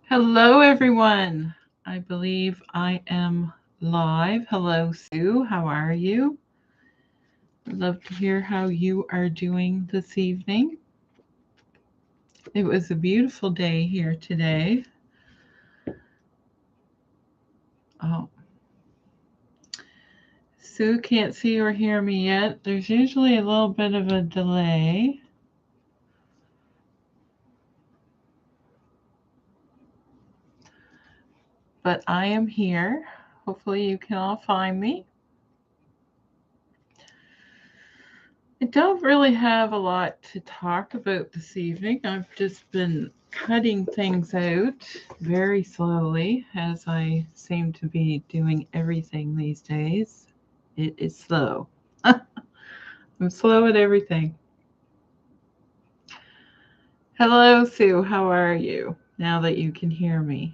Hello, everyone. I believe I am live. Hello, Sue. How are you? I'd love to hear how you are doing this evening. It was a beautiful day here today. Oh, Sue can't see or hear me yet. There's usually a little bit of a delay. But I am here. Hopefully, you can all find me. I don't really have a lot to talk about this evening. I've just been cutting things out very slowly, as I seem to be doing everything these days. It is slow. I'm slow at everything. Hello, Sue. How are you now that you can hear me?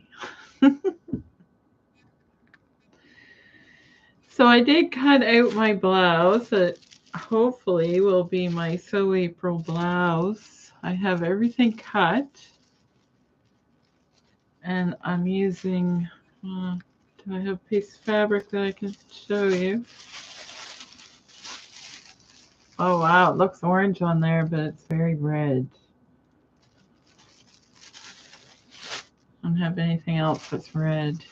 So I did cut out my blouse that hopefully will be my Sew April blouse. I have everything cut. And I'm using, do I have a piece of fabric that I can show you? Oh wow, it looks orange on there, but it's very red. I don't have anything else that's red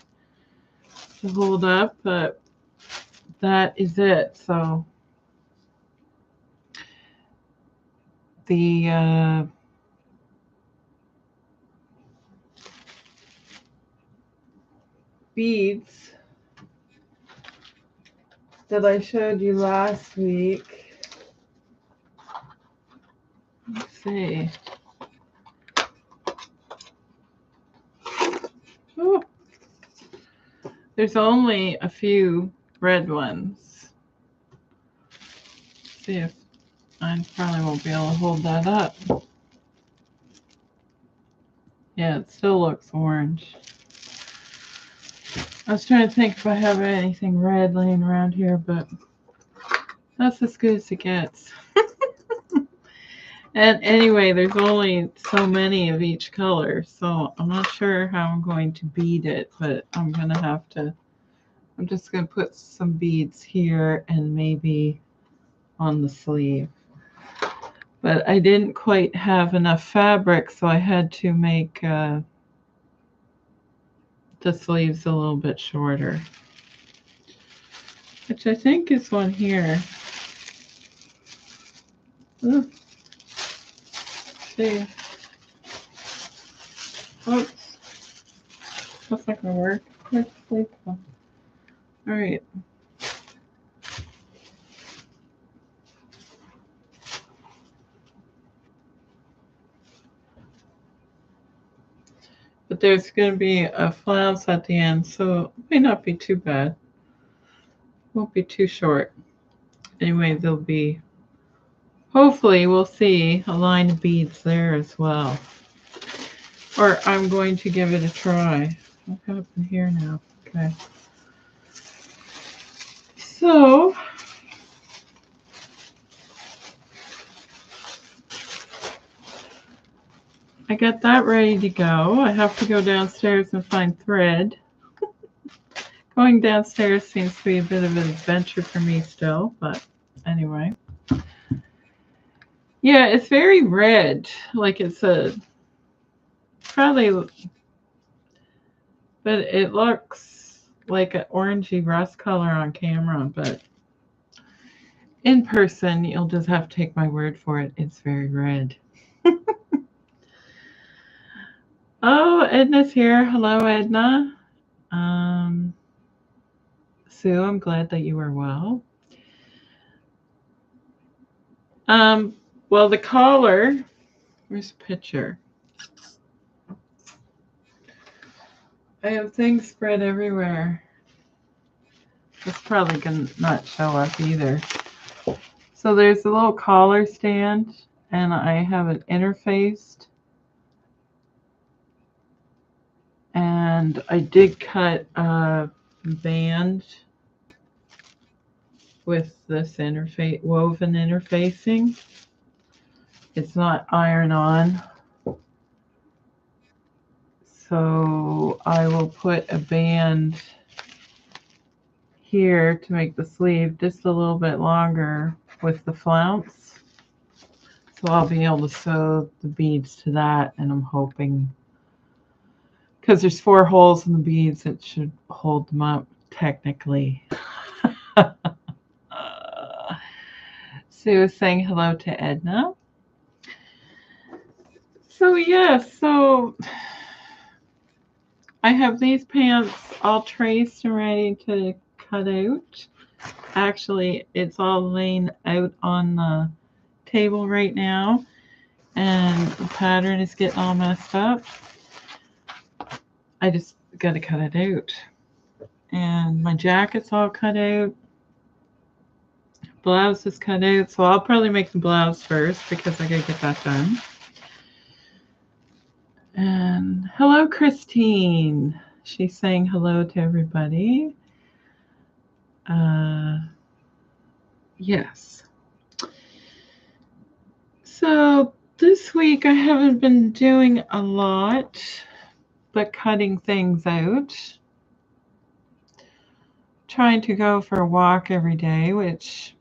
to hold up, but that is it. So the beads that I showed you last week, let's see. Oh, there's only a few red ones. Let's see if I probably won't be able to hold that up. Yeah, it still looks orange. I was trying to think if I have anything red laying around here, but that's as good as it gets. And anyway, there's only so many of each color, so I'm not sure how I'm going to bead it, but I'm just going to put some beads here and maybe on the sleeve. But I didn't quite have enough fabric, so I had to make the sleeves a little bit shorter, which I think is one here. Ooh. See. Oops. That's not gonna work. Where's the sleeve from? All right. But there's going to be a flounce at the end, so it may not be too bad. Won't be too short. Anyway, there'll be, hopefully we'll see a line of beads there as well. Or I'm going to give it a try. What happened here now? Okay. So, I got that ready to go. I have to go downstairs and find thread. Going downstairs seems to be a bit of an adventure for me still, but anyway. Yeah, it's very red, like it said. Probably, but it looks like an orangey rust color on camera, but in person, you'll just have to take my word for it. It's very red. Oh, Edna's here. Hello, Edna. Sue, I'm glad that you are well. Well, the collar, where's the picture? I have things spread everywhere. It's probably going to not show up either. So there's a little collar stand, and I have it interfaced. And I did cut a band with this woven interfacing. It's not iron on. So I will put a band here to make the sleeve just a little bit longer with the flounce. So I'll be able to sew the beads to that, and I'm hoping, because there's 4 holes in the beads, it should hold them up technically. Sue is saying hello to Edna. So yes, so I have these pants all traced and ready to cut out. Actually, it's all laying out on the table right now, and the pattern is getting all messed up. I just got to cut it out. And my jacket's all cut out. Blouse is cut out, so I'll probably make the blouse first because I gotta get that done. And hello, Christine. She's saying hello to everybody. Yes. So this week I haven't been doing a lot, but cutting things out. Trying to go for a walk every day, which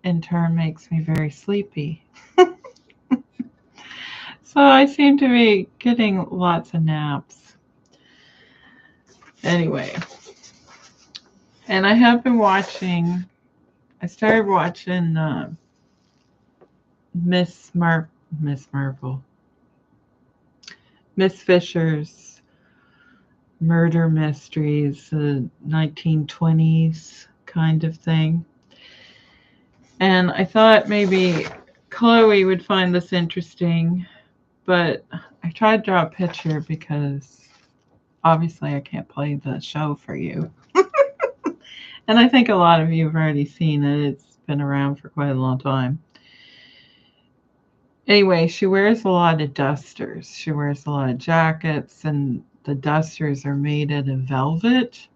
in turn makes me very sleepy. So I seem to be getting lots of naps. Anyway, and I have been watching, I started watching Miss Fisher's murder mysteries, the 1920s kind of thing. And I thought maybe Chloe would find this interesting, but I tried to draw a picture because obviously I can't play the show for you. And I think a lot of you have already seen it. It's been around for quite a long time. Anyway, she wears a lot of dusters. She wears a lot of jackets, and the dusters are made out of velvet,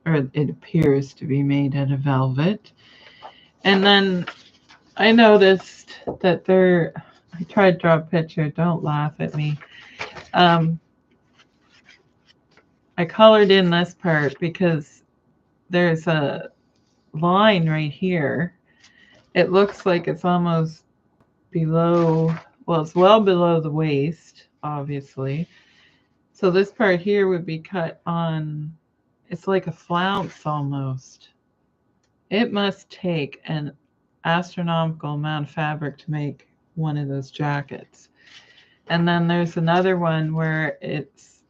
or it appears to be made out of velvet. And then I noticed that I tried to draw a picture. Don't laugh at me. I colored in this part because there's a line right here. It looks like it's almost below, well, it's well below the waist, obviously. So this part here would be cut on, it's like a flounce almost. It must take an astronomical amount of fabric to make one of those jackets. And then there's another one where it's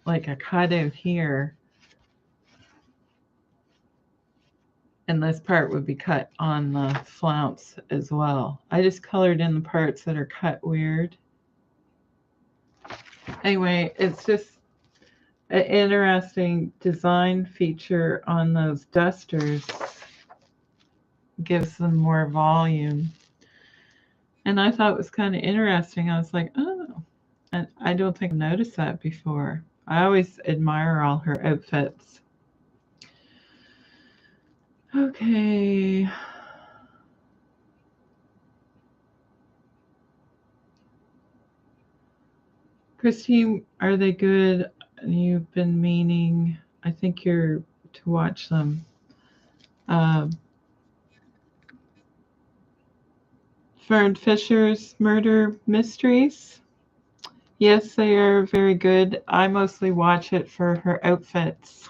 like a cutout here. And this part would be cut on the flounce as well. I just colored in the parts that are cut weird. Anyway, it's just an interesting design feature on those dusters. Gives them more volume. And I thought it was kind of interesting. I was like, oh, and I don't think I've noticed that before. I always admire all her outfits. Okay. Christine, are they good? You've been meaning, I think you're to watch them. Fern Fisher's Murder Mysteries. Yes, they are very good. I mostly watch it for her outfits.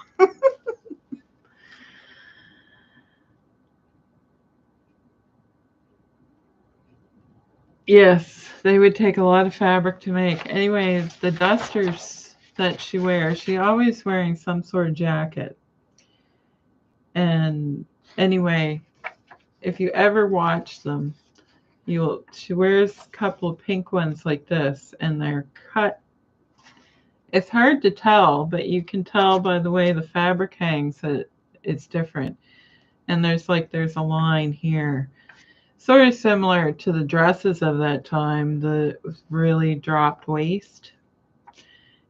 Yes, they would take a lot of fabric to make. Anyway, the dusters that she wears, she's always wearing some sort of jacket. And anyway, if you ever watch them, she wears a couple of pink ones like this, and they're cut. It's hard to tell, but you can tell by the way the fabric hangs that it's different. And there's a line here. Sort of similar to the dresses of that time, the really dropped waist.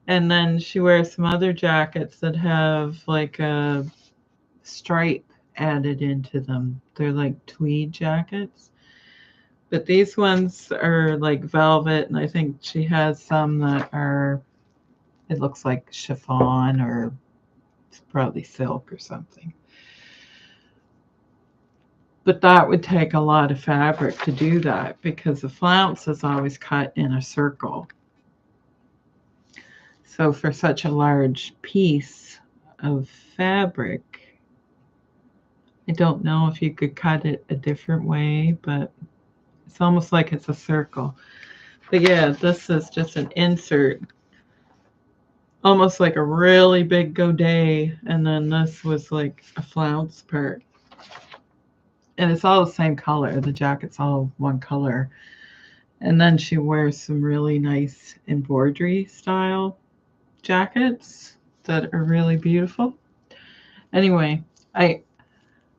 And then she wears some other jackets that have like a stripe added into them. They're like tweed jackets. But these ones are like velvet, and I think she has some that are It looks like chiffon, or it's probably silk or something. But that would take a lot of fabric to do that, because the flounce is always cut in a circle. So for such a large piece of fabric, I don't know if you could cut it a different way, but it's almost like it's a circle. But yeah, this is just an insert, almost like a really big godet, and then this was like a flounce part. And it's all the same color. The jacket's all one color. And then she wears some really nice embroidery style jackets that are really beautiful. Anyway, I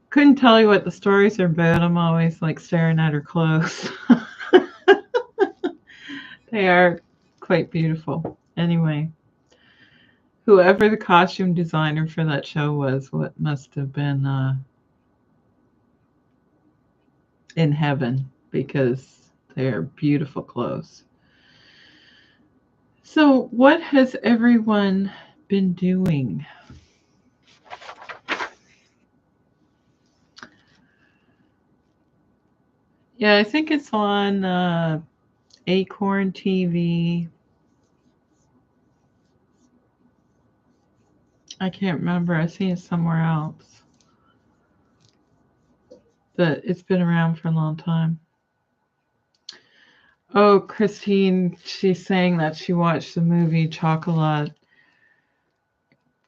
couldn't tell you what the stories are about. I'm always like staring at her clothes. They are quite beautiful. Anyway, whoever the costume designer for that show was, what must have been in heaven, because they're beautiful clothes. So, what has everyone been doing? Yeah, I think it's on Acorn TV. I can't remember. I've seen it somewhere else. But it's been around for a long time. Oh, Christine, she's saying that she watched the movie Chocolat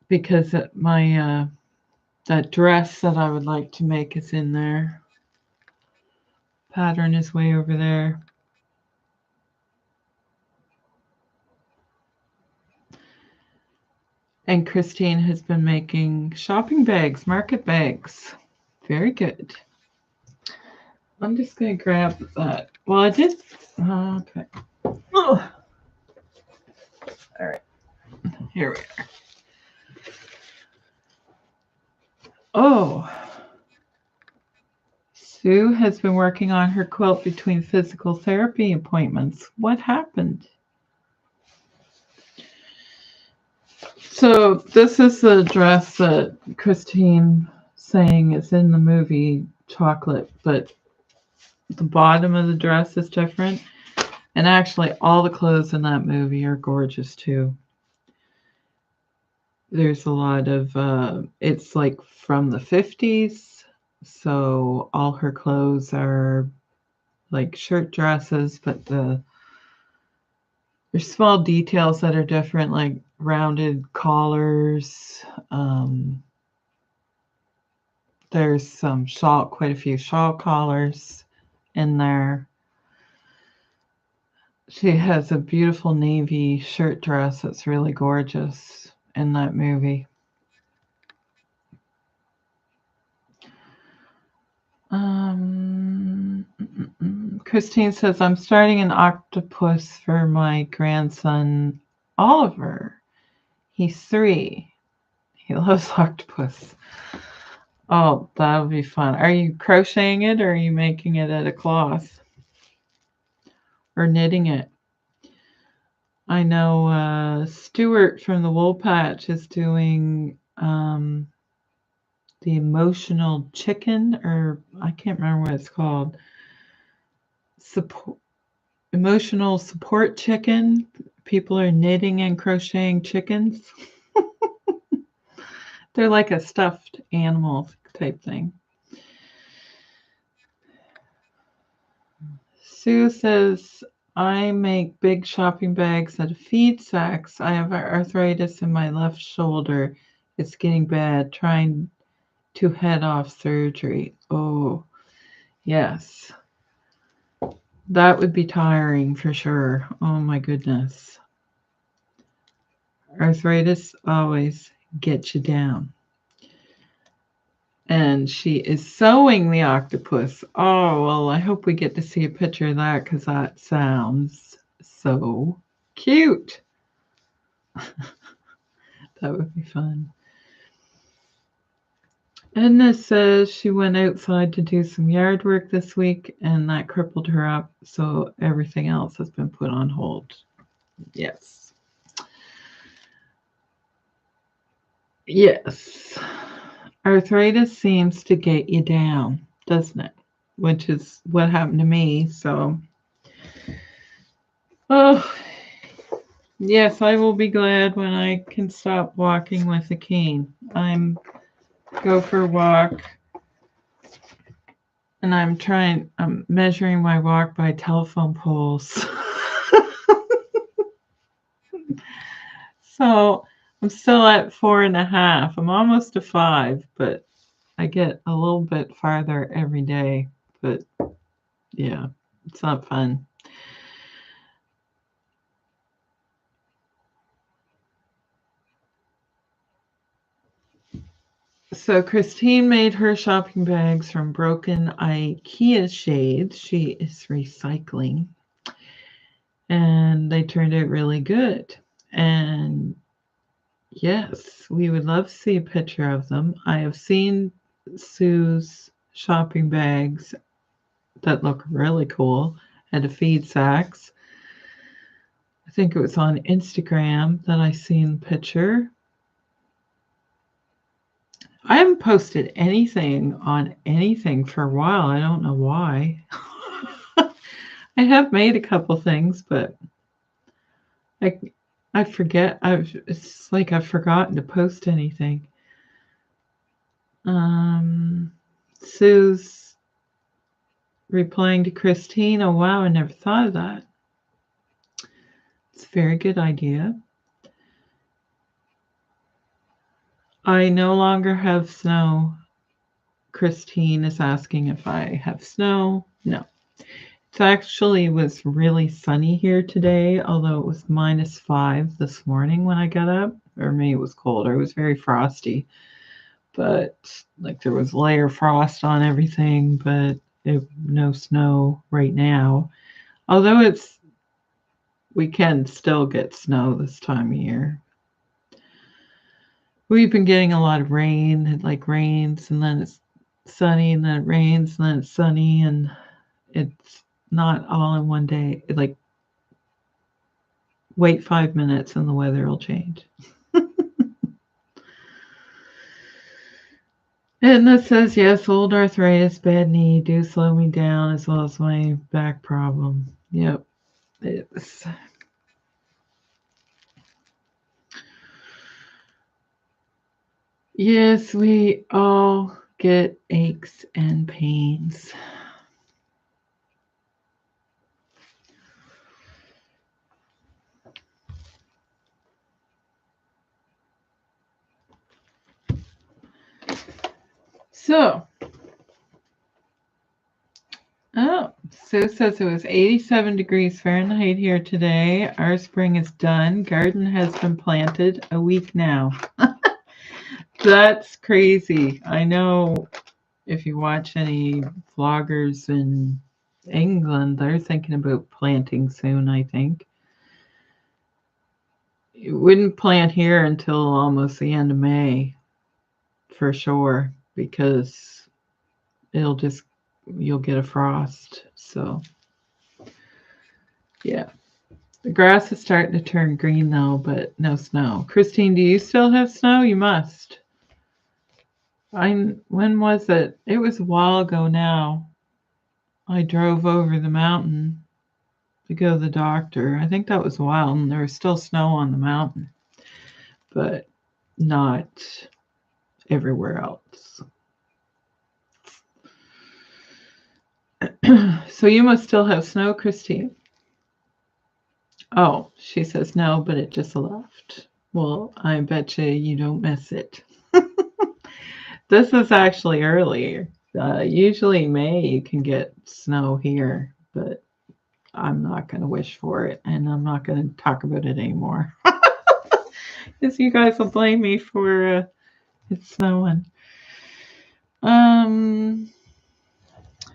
because my that dress that I would like to make is in there. Pattern is way over there. And Christine has been making shopping bags, market bags. Very good. I'm just going to grab that. Well, I did. Okay. Oh. All right. Here we are. Oh. Sue has been working on her quilt between physical therapy appointments. What happened? So this is the dress that Christine saying is in the movie Chocolate, but the bottom of the dress is different. And actually, all the clothes in that movie are gorgeous too. There's a lot of, it's like from the 50s. So all her clothes are like shirt dresses, but there's small details that are different, like rounded collars. There's some shawl, quite a few shawl collars in there. She has a beautiful navy shirt dress that's really gorgeous in that movie. Christine says, I'm starting an octopus for my grandson, Oliver. He's 3. He loves octopus. Oh, that'll be fun. Are you crocheting it, or are you making it out of cloth? Or knitting it? I know Stuart from the Wool Patch is doing the emotional chicken, or I can't remember what it's called. Emotional support chicken. People are knitting and crocheting chickens. They're like a stuffed animal type thing. Sue says, I make big shopping bags out of feed sacks. I have arthritis in my left shoulder. It's getting bad. Trying to head off surgery. Oh, yes. That would be tiring for sure. Oh my goodness. Arthritis always gets you down. And she is sewing the octopus. Oh, well, I hope we get to see a picture of that, because that sounds so cute. That would be fun. Edna says she went outside to do some yard work this week, and that crippled her up, so everything else has been put on hold. Yes. Yes. Arthritis seems to get you down, doesn't it? Which is what happened to me. So, oh, yes, I will be glad when I can stop walking with a cane. I'm go for a walk and I'm measuring my walk by telephone poles. So I'm still at 4.5. I'm almost to 5, but I get a little bit farther every day. But yeah, it's not fun. So Christine made her shopping bags from broken IKEA shades. She is recycling, and they turned out really good. And yes, we would love to see a picture of them. I have seen Sue's shopping bags that look really cool at a feed sacks. I think it was on Instagram that I seen the picture. I haven't posted anything on anything for a while. I don't know why. I have made a couple things, but I I forget. It's like I've forgotten to post anything. Sue's replying to Christine. Oh wow, I never thought of that. It's a very good idea. I no longer have snow. Christine is asking if I have snow. No. It actually was really sunny here today, although it was -5 this morning when I got up. Or maybe it was colder. It was very frosty. But like there was layer frost on everything, but no snow right now. Although we can still get snow this time of year. We've been getting a lot of rain. It like rains and then it's sunny and then it rains and then it's sunny and it's not all in one day. Like wait 5 minutes and the weather will change. And that says, yes, old arthritis, bad knee do slow me down as well as my back problem. Yep. It's yes, we all get aches and pains. So, oh, Sue says it was 87 degrees Fahrenheit here today. Our spring is done. Garden has been planted a week now. That's crazy. I know if you watch any vloggers in England, they're thinking about planting soon, I think. It wouldn't plant here until almost the end of May, for sure, because you'll get a frost. So, yeah. The grass is starting to turn green though, but no snow. Christine, do you still have snow? You must. When was it? It was a while ago now. I drove over the mountain to go to the doctor. I think that was a while, and there was still snow on the mountain, but not everywhere else. So you must still have snow, Christine. Oh, she says no, but it just left. Well, I bet you don't miss it. This is actually earlier. Usually May you can get snow here, but I'm not going to wish for it, and I'm not going to talk about it anymore. Because you guys will blame me for it snowing.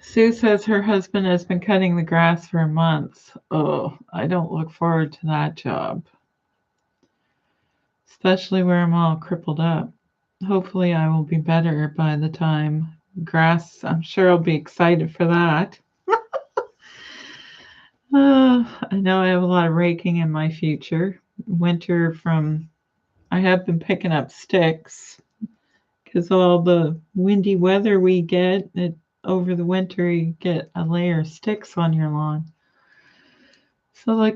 Sue says her husband has been cutting the grass for a month. Oh, I don't look forward to that job, especially where I'm all crippled up. Hopefully, I will be better by the time grass. I'm sure I'll be excited for that. I know I have a lot of raking in my future. Winter from I have been picking up sticks because all the windy weather we get over the winter, you get a layer of sticks on your lawn. So I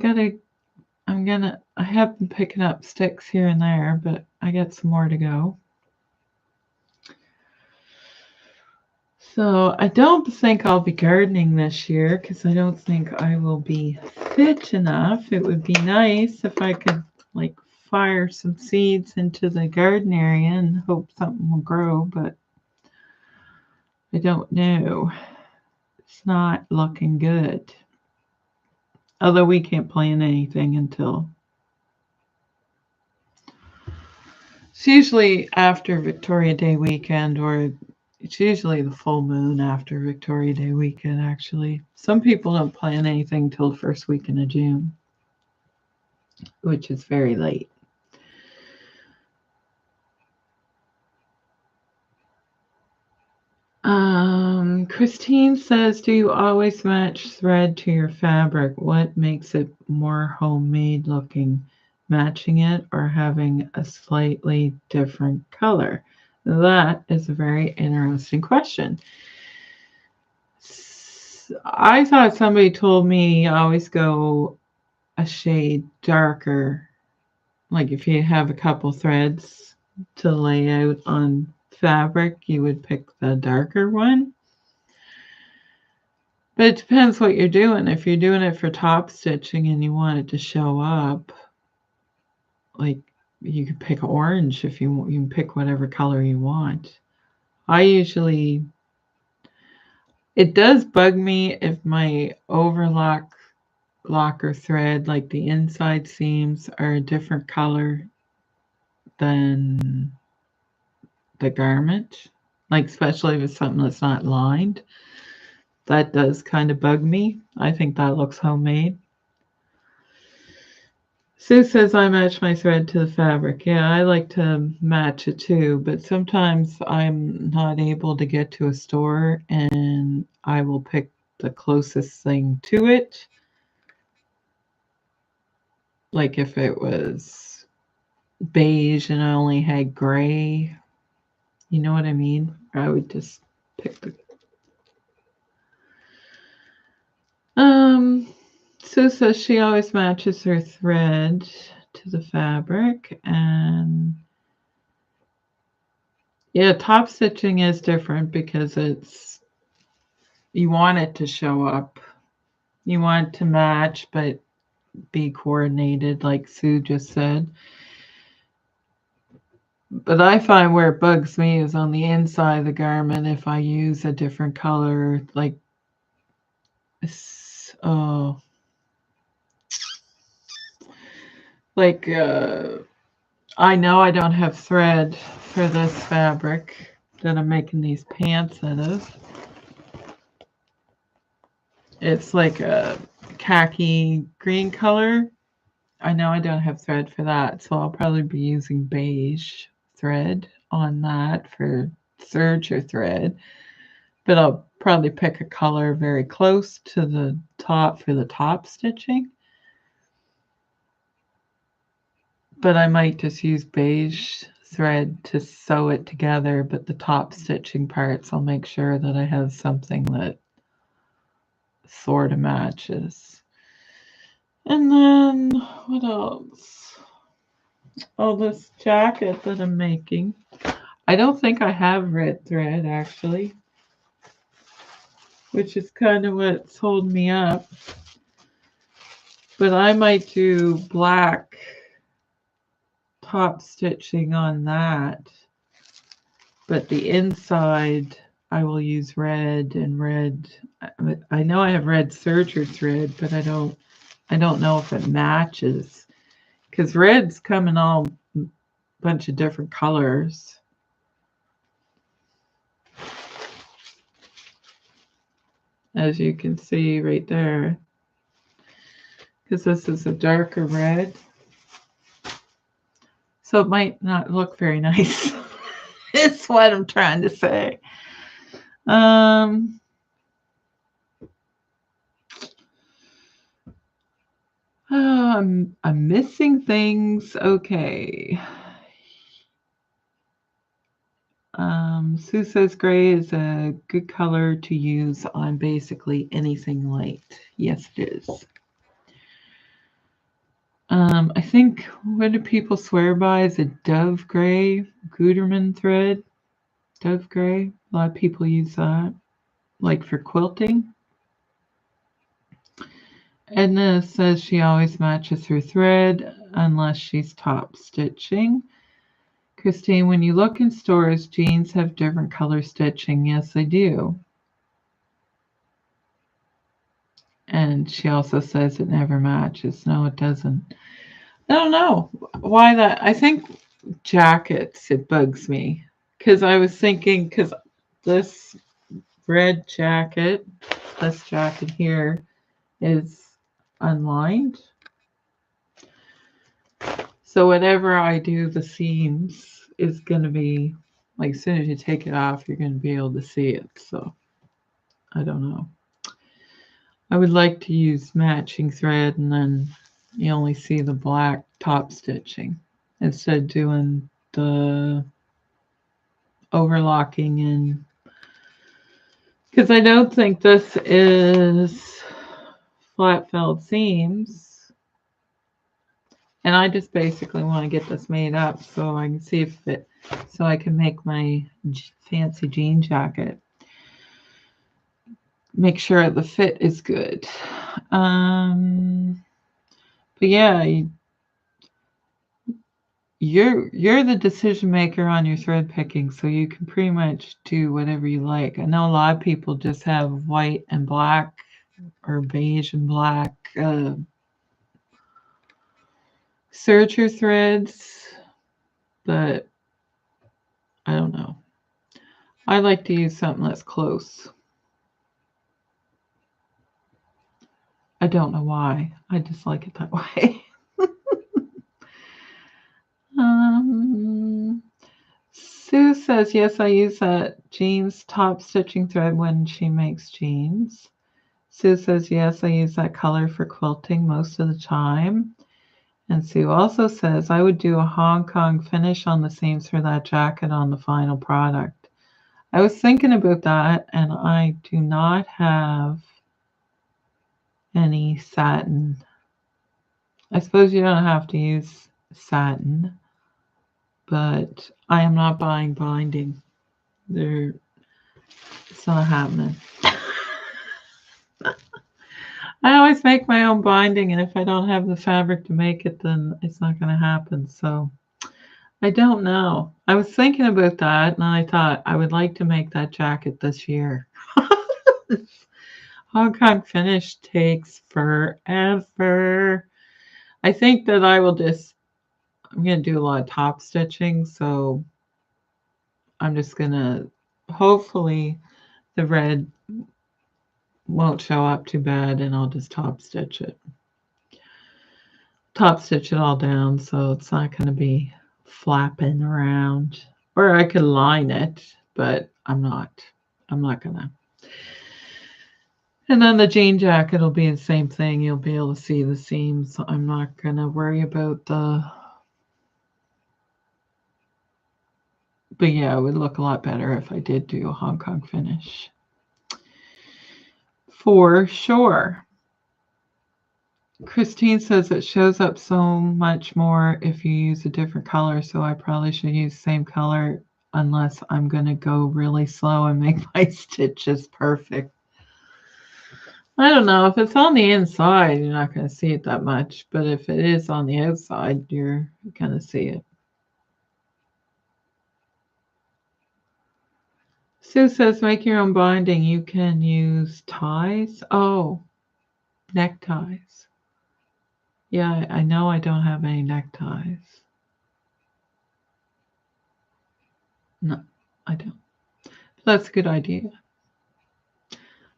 have been picking up sticks here and there, but I got some more to go. So I don't think I'll be gardening this year because I don't think I will be fit enough. It would be nice if I could fire some seeds into the garden area and hope something will grow, but I don't know. It's not looking good. Although we can't plant anything until it's usually after Victoria Day weekend, or it's usually the full moon after Victoria Day weekend, actually. Some people don't plant anything till the first weekend of June, which is very late. Christine says, do you always match thread to your fabric? What makes it more homemade looking? Matching it or having a slightly different color? That is a very interesting question. I thought somebody told me always go a shade darker. Like if you have a couple threads to lay out on fabric, you would pick the darker one. But it depends what you're doing. If you're doing it for top stitching and you want it to show up, you could pick orange if you want. You can pick whatever color you want. It does bug me if my locker thread, like the inside seams, are a different color than the garment. Especially if it's something that's not lined. That does kind of bug me. I think that looks homemade. Sue says I match my thread to the fabric. Yeah, I like to match it too, but sometimes I'm not able to get to a store and I will pick the closest thing to it. Like if it was beige and I only had gray, you know what I mean? I would just pick the... Sue says she always matches her thread to the fabric, and yeah, top stitching is different because you want it to show up. You want it to match but be coordinated, like Sue just said. But I find where it bugs me is on the inside of the garment if I use a different color, I know I don't have thread for this fabric that I'm making these pants out of. It's like a khaki green color. I know I don't have thread for that, so I'll probably be using beige thread on that for serger thread. But I'll probably pick a color very close to the top for the top stitching. But I might just use beige thread to sew it together, but the top stitching parts, I'll make sure that I have something that sort of matches. And then what else? Oh, this jacket that I'm making. I don't think I have red thread actually, which is kind of what's holding me up. But I might do black top stitching on that. But the inside, I will use red and red. I know I have red serger thread, but I don't know if it matches because reds come in all bunch of different colors. As you can see right there, because this is a darker red. So it might not look very nice. It's what I'm trying to say. I'm missing things. Okay. Sue says gray is a good color to use on basically anything light. Yes, it is. I think, what do people swear by? Is it Dove Gray, Gutermann thread? Dove Gray. A lot of people use that, like for quilting. Edna says she always matches her thread unless she's top stitching. Christine, when you look in stores, jeans have different color stitching. Yes, they do. And she also says it never matches. No, it doesn't. I don't know why that. I think jackets, it bugs me. Because I was thinking, because this red jacket, this jacket here, is unlined. So whatever I do, the seams is going to be, like, as soon as you take it off, you're going to be able to see it. So I don't know. I would like to use matching thread and then you only see the black top stitching instead of doing the overlocking in, because I don't think this is flat felled seams, and I just basically want to get this made up so I can see if it, so I can make my fancy jean jacket, make sure the fit is good. But yeah, you're the decision maker on your thread picking, so you can pretty much do whatever you like. I know a lot of people just have white and black or beige and black serger threads, but I don't know. I like to use something that's close. I don't know why. I just like it that way. Sue says, yes, I use that jeans top stitching thread when she makes jeans. Sue says, yes, I use that color for quilting most of the time. And Sue also says, I would do a Hong Kong finish on the seams for that jacket on the final product. I was thinking about that, and I do not have any satin. I suppose you don't have to use satin, but I am not buying binding. It's not happening. I always make my own binding, and if I don't have the fabric to make it, then it's not going to happen. So I don't know. I was thinking about that, and I thought I would like to make that jacket this year. Hong Kong finish takes forever. I think that I'm going to do a lot of top stitching, so I'm just going to, hopefully the red won't show up too bad, and I'll just top stitch it all down, so it's not going to be flapping around. Or I could line it, but I'm not gonna. And then the jean jacket will be the same thing. You'll be able to see the seams. So I'm not gonna worry about but yeah, it would look a lot better if I did do a Hong Kong finish. For sure. Christine says it shows up so much more if you use a different color, so I probably should use the same color unless I'm going to go really slow and make my stitches perfect. I don't know. If it's on the inside, you're not going to see it that much, but if it is on the outside, you're going to see it. Sue says, make your own binding. You can use ties. Oh, neckties. Yeah, I know I don't have any neckties. No, I don't. But that's a good idea.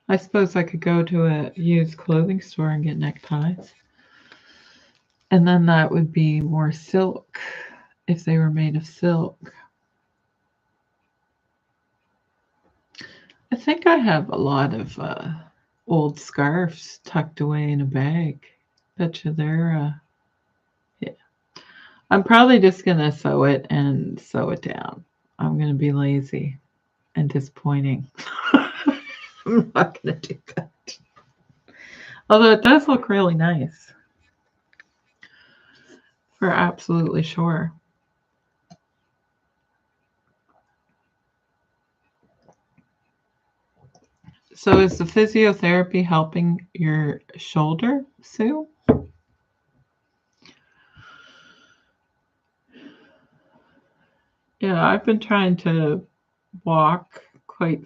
I suppose I could go to a used clothing store and get neckties. And then that would be more silk if they were made of silk. I think I have a lot of old scarves tucked away in a bag. Bet you they're, yeah. I'm probably just going to sew it and sew it down. I'm going to be lazy. and disappointing. I'm not going to do that. Although it does look really nice. For absolutely sure. So is the physiotherapy helping your shoulder, Sue? Yeah, I've been trying to walk quite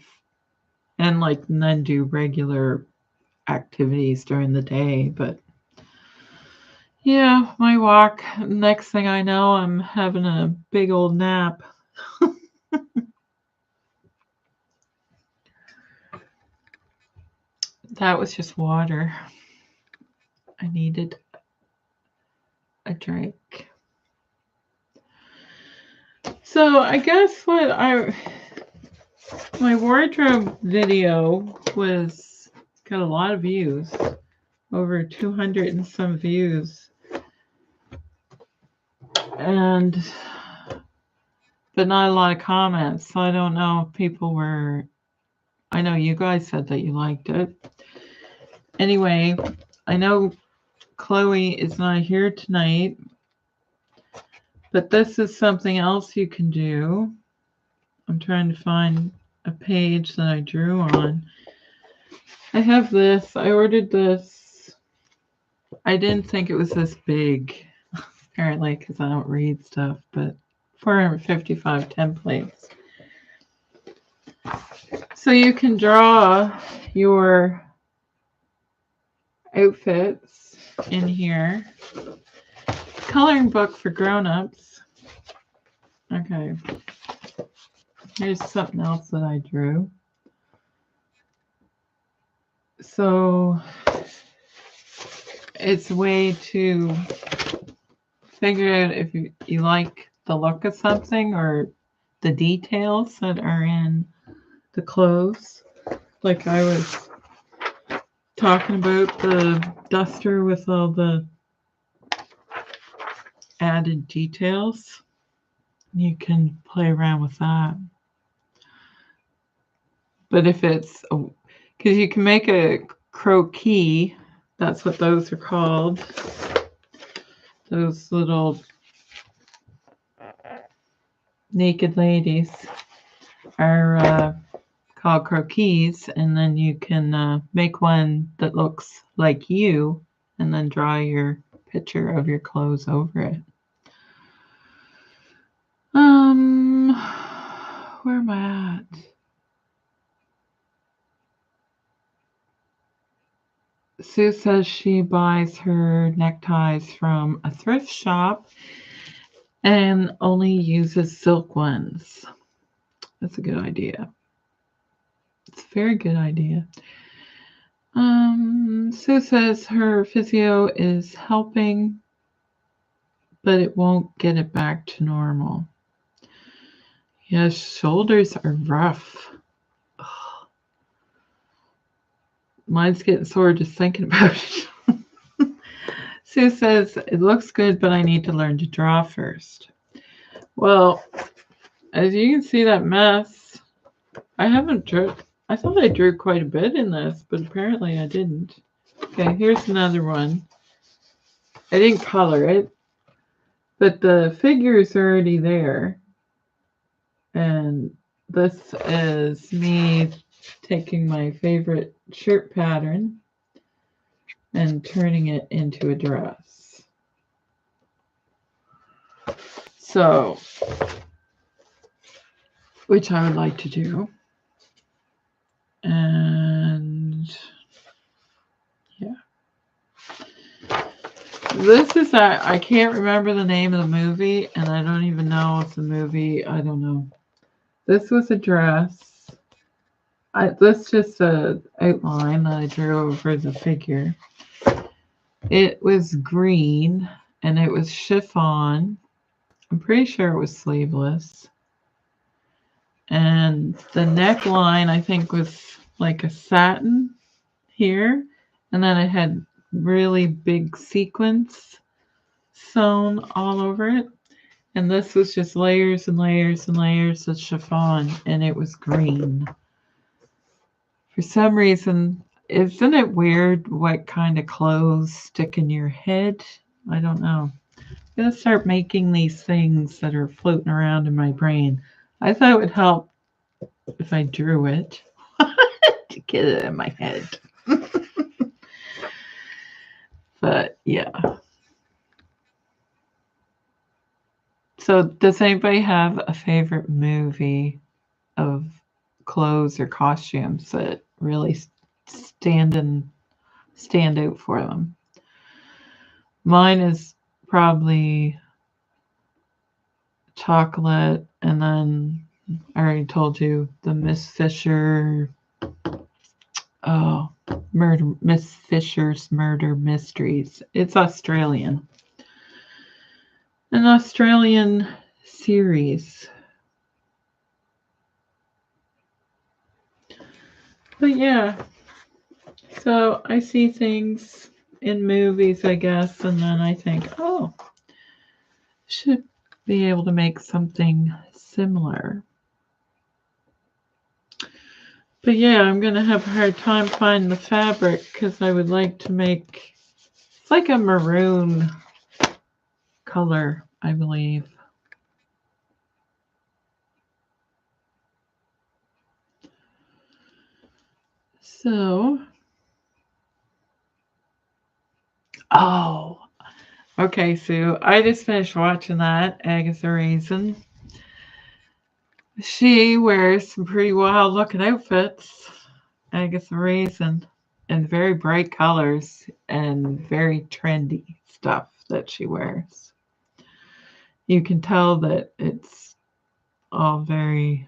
and then do regular activities during the day, but yeah, my walk, next thing I know, I'm having a big old nap. That was just water. I needed a drink. So I guess my wardrobe video got a lot of views, over 200 and some views, but not a lot of comments. So I don't know if people were. I know you guys said that you liked it. Anyway, I know Chloe is not here tonight, but this is something else you can do. I'm trying to find a page that I drew on. I have this. I ordered this. I didn't think it was this big, apparently, because I don't read stuff, but 455 templates. So you can draw your outfits in here. Coloring book for grown-ups. Okay. Here's something else that I drew. So it's a way to figure out if you like the look of something or the details that are in the clothes. Like I was talking about the duster with all the added details. You can play around with that. But if it's, because you can make a croquis, that's what those are called. Those little naked ladies are called croquis, and then you can make one that looks like you and then draw your picture of your clothes over it. Where am I at? Sue says she buys her neckties from a thrift shop and only uses silk ones. That's a good idea. It's a very good idea. Sue says her physio is helping, but it won't get it back to normal. Yes, shoulders are rough. Ugh. Mine's getting sore just thinking about it. Sue says, it looks good, but I need to learn to draw first. Well, as you can see that mess, I haven't drew. I thought I drew quite a bit in this, but apparently I didn't. Okay, here's another one. I didn't color it, but the figure is already there. And this is me taking my favorite shirt pattern and turning it into a dress. So, which I would like to do. And yeah. This is, I can't remember the name of the movie, and I don't even know if the movie, I don't know. This was a dress. That's just an outline that I drew over the figure. It was green, and it was chiffon. I'm pretty sure it was sleeveless. And the neckline, I think, was like a satin here. And then it had really big sequins sewn all over it. And this was just layers and layers and layers of chiffon, and it was green. For some reason, isn't it weird what kind of clothes stick in your head? I don't know. I'm going to start making these things that are floating around in my brain. I thought it would help if I drew it to get it in my head. But yeah. So does anybody have a favorite movie of clothes or costumes that really stand out for them? Mine is probably Chocolate, and then I already told you the Miss Fisher. Oh, Miss Fisher's Murder Mysteries. It's Australian. An Australian series. But yeah, so I see things in movies, I guess, and then I think, oh, should be able to make something similar. But yeah, I'm going to have a hard time finding the fabric because I would like to make, it's like a maroon color, I believe. So, oh, okay, Sue. I just finished watching that, Agatha Raisin. She wears some pretty wild looking outfits, Agatha Raisin, and very bright colors and very trendy stuff that she wears. You can tell that it's all very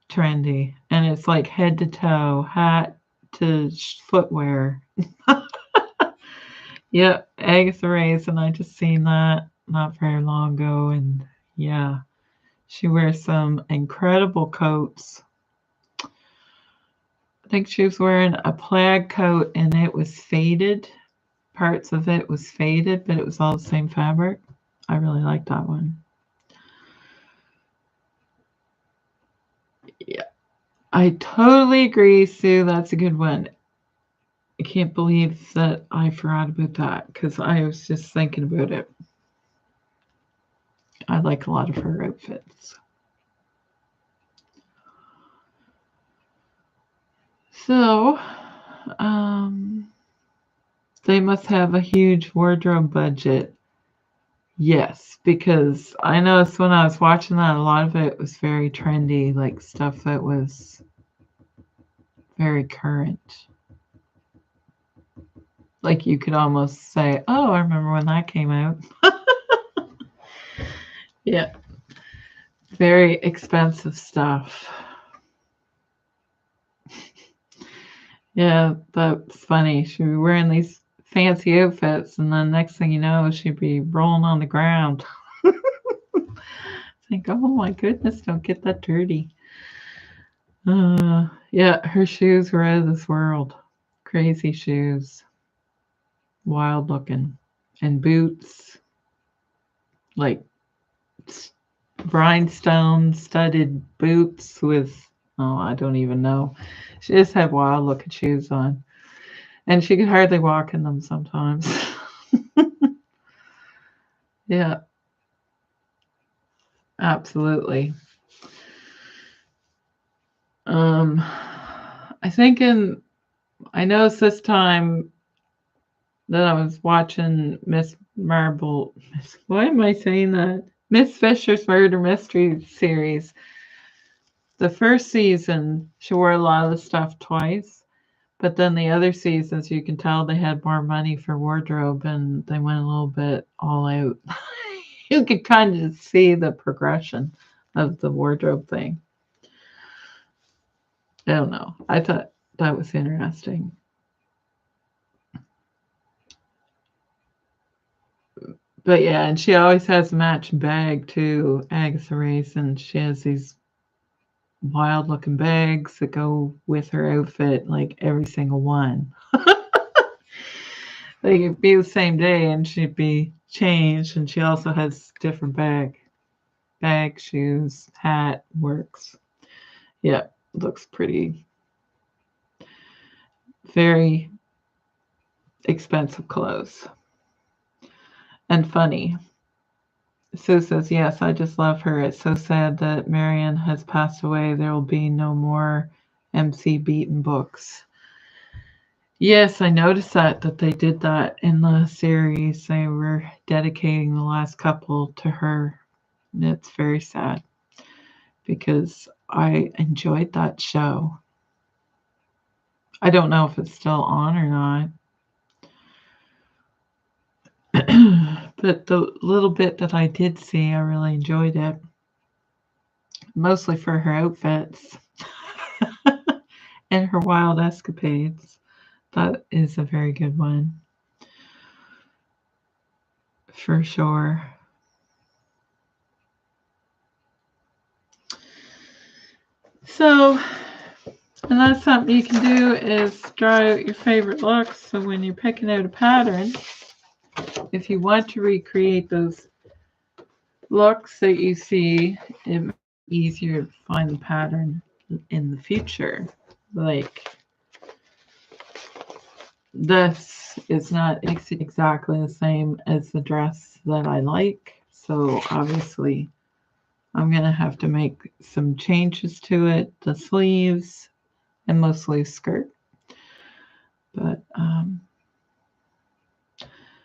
trendy, and it's like head to toe, hat to footwear. Yep, Agatha Raisin. I just seen that not very long ago, and yeah, she wears some incredible coats. I think she was wearing a plaid coat, and it was faded. Parts of it was faded, but it was all the same fabric. I really like that one. Yeah, I totally agree, Sue. That's a good one. I can't believe that I forgot about that because I was just thinking about it. I like a lot of her outfits. So, they must have a huge wardrobe budget. Yes, because I noticed when I was watching that, a lot of it was very trendy, like stuff that was very current. Like you could almost say, oh, I remember when that came out. Yeah, very expensive stuff. Yeah, that's funny. She'd be wearing these fancy outfits, and then next thing you know, she'd be rolling on the ground. Think, oh my goodness, don't get that dirty. Yeah, her shoes were out of this world. Crazy shoes. Wild looking. And boots, like rhinestone studded boots with, oh, I don't even know. She just had wild looking shoes on. And she could hardly walk in them sometimes. Yeah, absolutely. I think I noticed this time that I was watching why am I saying that? Miss Fisher's Murder Mystery series. The first season, she wore a lot of the stuff twice, but then the other seasons, you can tell they had more money for wardrobe and they went a little bit all out. You could kind of see the progression of the wardrobe thing. I don't know. I thought that was interesting. But yeah, and she always has a matching bag too, Agatha Raisin. She has these wild looking bags that go with her outfit, like every single one. Like it'd be the same day and she'd be changed, and she also has different bag, shoes, hat, works. Yeah, looks pretty, very expensive clothes and funny. Sue says, yes, I just love her. It's so sad that Marion has passed away. There will be no more MC Beaton books. Yes, I noticed that they did that in the series. They were dedicating the last couple to her. And it's very sad because I enjoyed that show. I don't know if it's still on or not. But the little bit that I did see, I really enjoyed it. Mostly for her outfits and her wild escapades. That is a very good one. For sure. So, and that's something you can do is draw out your favorite looks. So when you're picking out a pattern, if you want to recreate those looks that you see, it might be easier to find the pattern in the future. Like this is not exactly the same as the dress that I like. So obviously I'm going to have to make some changes to it, the sleeves and mostly skirt. But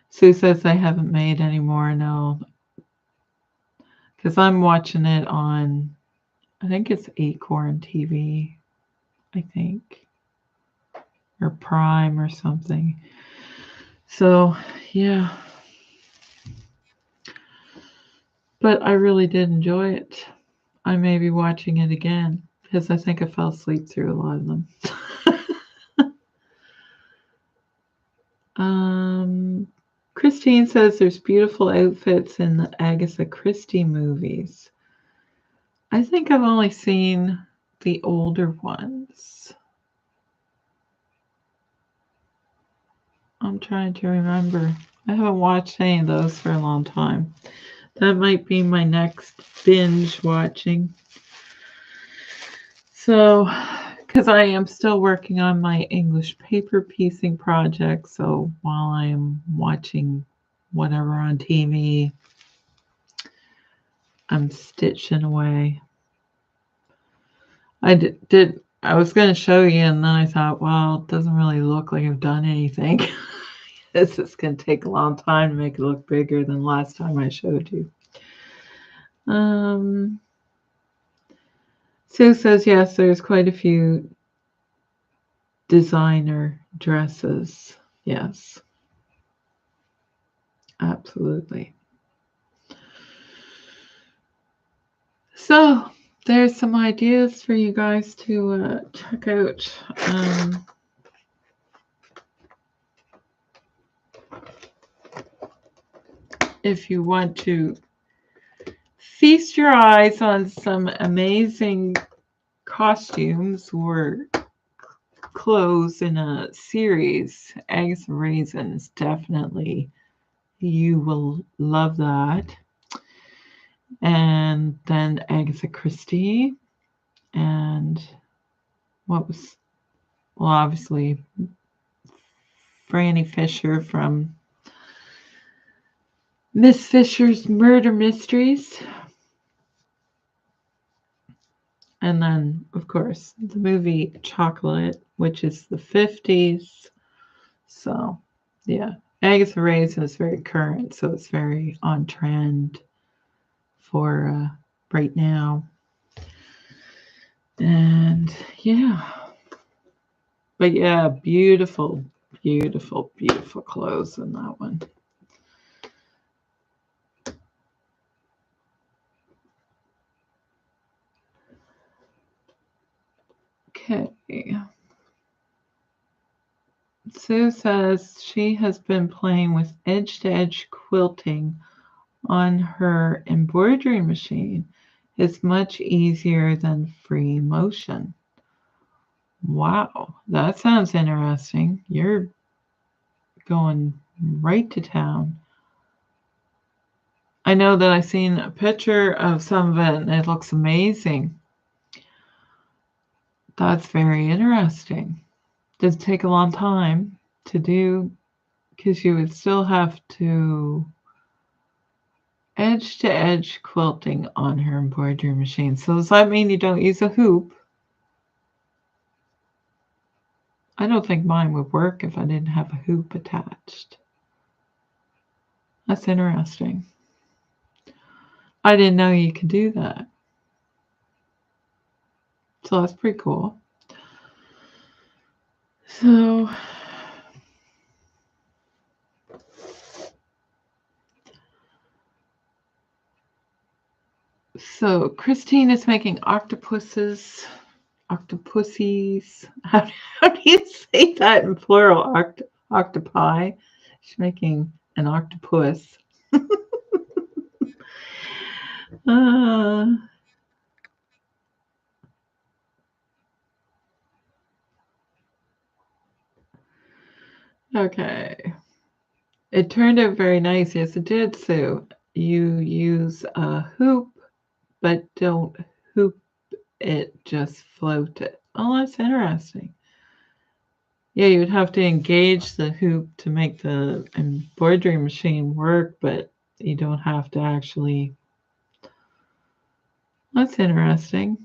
Sue says I haven't made any more. No, because I'm watching it on, I think it's Acorn TV, I think, or Prime or something. So, yeah. But I really did enjoy it. I may be watching it again because I think I fell asleep through a lot of them. Christine says there's beautiful outfits in the Agatha Christie movies. I think I've only seen the older ones. I'm trying to remember. I haven't watched any of those for a long time. That might be my next binge watching. So, because I am still working on my English paper piecing project, so while I am watching whatever on TV, I'm stitching away. I was going to show you, and then I thought, well, it doesn't really look like I've done anything. This is going to take a long time to make it look bigger than last time I showed you. Sue says, yes, there's quite a few designer dresses. Yes, absolutely. So there's some ideas for you guys to check out. If you want to feast your eyes on some amazing costumes or clothes in a series, Eggs and Raisins, definitely you will love that. And then Agatha Christie, and what was, well, obviously Franny Fisher from Miss Fisher's Murder Mysteries. And then, of course, the movie Chocolate, which is the 50s. So, yeah, Agatha Raisin is very current, so it's very on trend for right now. And yeah, but yeah, beautiful, beautiful, beautiful clothes in that one. Okay. Sue says she has been playing with edge-to-edge quilting on her embroidery machine. It's much easier than free motion. Wow, that sounds interesting. You're going right to town. I know that I've seen a picture of some of it and it looks amazing. That's very interesting. Does it take a long time to do? Because you would still have to edge to edge quilting on her embroidery machine. So does that mean you don't use a hoop? I don't think mine would work if I didn't have a hoop attached. That's interesting. I didn't know you could do that. So that's pretty cool. So Christine is making octopuses. Octopussies. How do you say that in plural? Octopi. She's making an octopus. Okay. It turned out very nice. Yes, it did, Sue. You use a hoop, but don't hoop it, just float it. Oh, that's interesting. Yeah, you would have to engage the hoop to make the embroidery machine work, but you don't have to actually. That's interesting.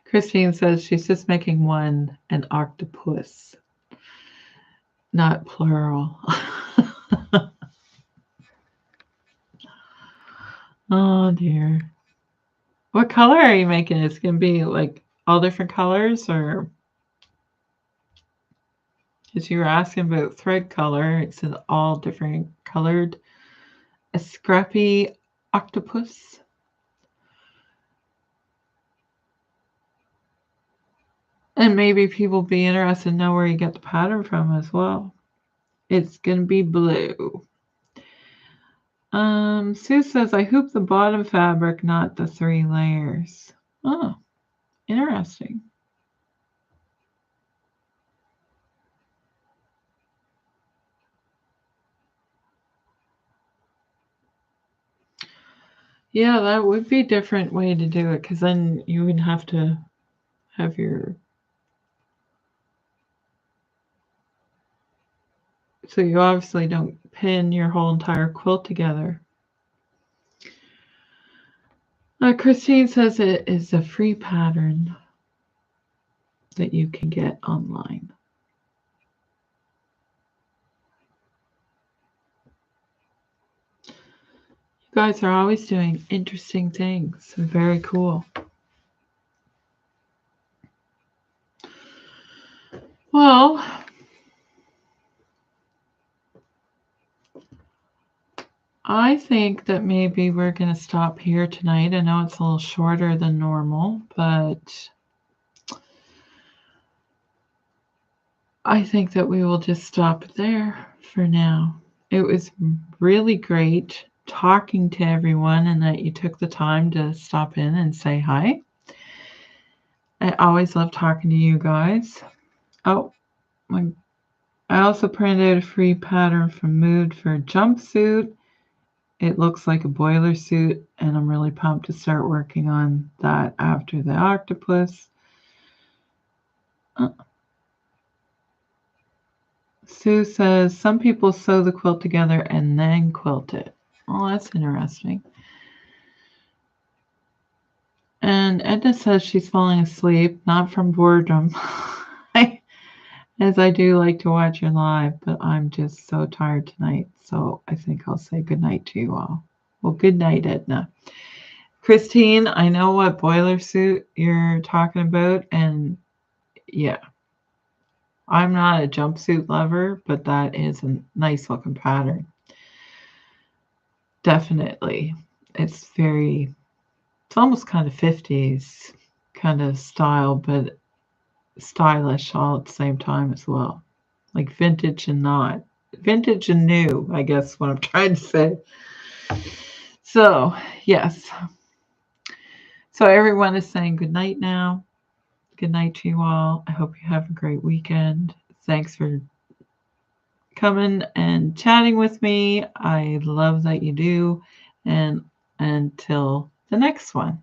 Christine says she's just making one an octopus, not plural. Oh dear. What color are you making? It's going to be like all different colors, or because you were asking about thread color, it's an all different colored, a scrappy octopus. And maybe people be interested to know where you get the pattern from as well. It's going to be blue. Sue says, I hoop the bottom fabric, not the 3 layers. Oh, interesting. Yeah, that would be a different way to do it, because then you would have to have your... So you obviously don't pin your whole entire quilt together. Christine says it is a free pattern that you can get online. You guys are always doing interesting things. Very cool. Well, I think that maybe we're going to stop here tonight. I know it's a little shorter than normal, but I think that we will just stop there for now. It was really great talking to everyone and that you took the time to stop in and say hi. I always love talking to you guys. Oh, I also printed out a free pattern from Mood for a jumpsuit. It looks like a boiler suit, and I'm really pumped to start working on that after the octopus. Sue says, some people sew the quilt together and then quilt it. Oh, that's interesting. And Edna says she's falling asleep, not from boredom, as I do like to watch you live, but I'm just so tired tonight, so I think I'll say goodnight to you all. Well, good night, Edna. Christine, I know what boiler suit you're talking about, and yeah, I'm not a jumpsuit lover, but that is a nice looking pattern. Definitely. It's almost kind of 50s kind of style, but stylish all at the same time as well. Like vintage and not. Vintage and new, I guess what I'm trying to say. So, yes. So everyone is saying good night now. Good night to you all. I hope you have a great weekend. Thanks for coming and chatting with me. I love that you do. And until the next one.